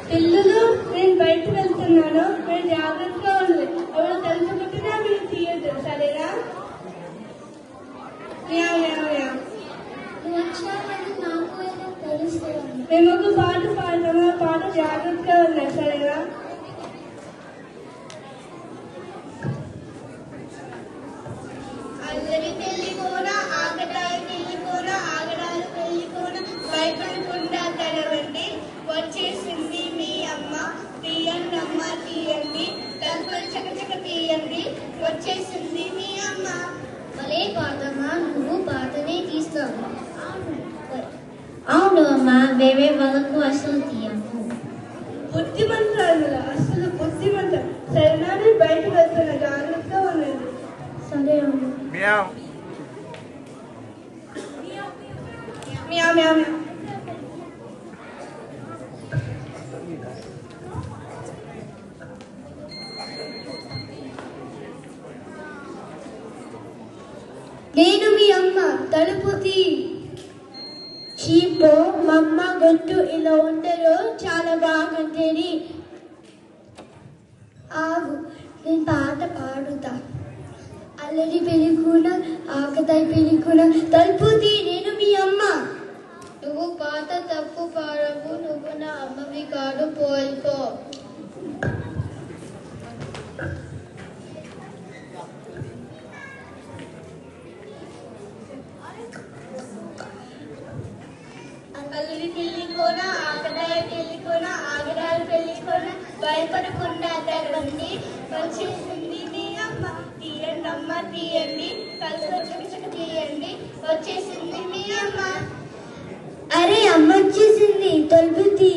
పిల్లలు నేను బయటకు వెళ్తున్నాను, మీరు జాగ్రత్తగా ఉంది. ఎవరు తెలుసుకుంటున్నా మీరు తీయద్దు, సరేనా? మేము ఒక పాట పాడతాము, పాట జాగ్రత్తగా ఉన్నాయి, సరేనా? అల్లరి పెళ్లికోన ఆగడాలు పెళ్లికోన ఆగడాలు పెళ్లికోన భయపడకుండా తడవండి, వచ్చేసింది మీ అమ్మ తీయండి, అమ్మ తీయండి, తలుపులు చకచక తీయండి, వచ్చేసింది మీ అమ్మ. భలే పాటమ్మా, నువ్వు పాటనే తీస్తావు. అవును అమ్మా, వేరే వాళ్ళకు అసలు తీయము. బుద్ధిమంతులు, అసలు బుద్ధిమంతులు. సరేనా? నేను బయటకు వెళ్తున్నా, జాగ్రత్తగా ఉన్నది. సరే అమ్మ. Meow meow meow. నేను మీ అమ్మ, తలుపు తీ. చీపో మమ్మ గొంతు ఇలా ఉండదు, చాలా బాగుంటుంది. ఆగు, నేను పాట పాడుతా. అల్లరి పెళ్ళికూన ఆకతాయి పెళ్ళికూన తలుపు తీ, నేను మీ అమ్మ. నువ్వు పాట తప్పు పాడవు, నువ్వు నా అమ్మవి కాడు, పోయికో. అల్లరి పెళ్ళికోన ఆకతాయి పెళ్ళికోన ఆగడాలు పెళ్ళికోన భయపడకుండా తరవండి, వచ్చేసింది మీ అమ్మ తీయండి, అమ్మ తీయండి, తలుపు చకచక తీయండి, వచ్చేసింది మీ అమ్మ. అరే అమ్మ వచ్చేసింది, తలుపు తీ.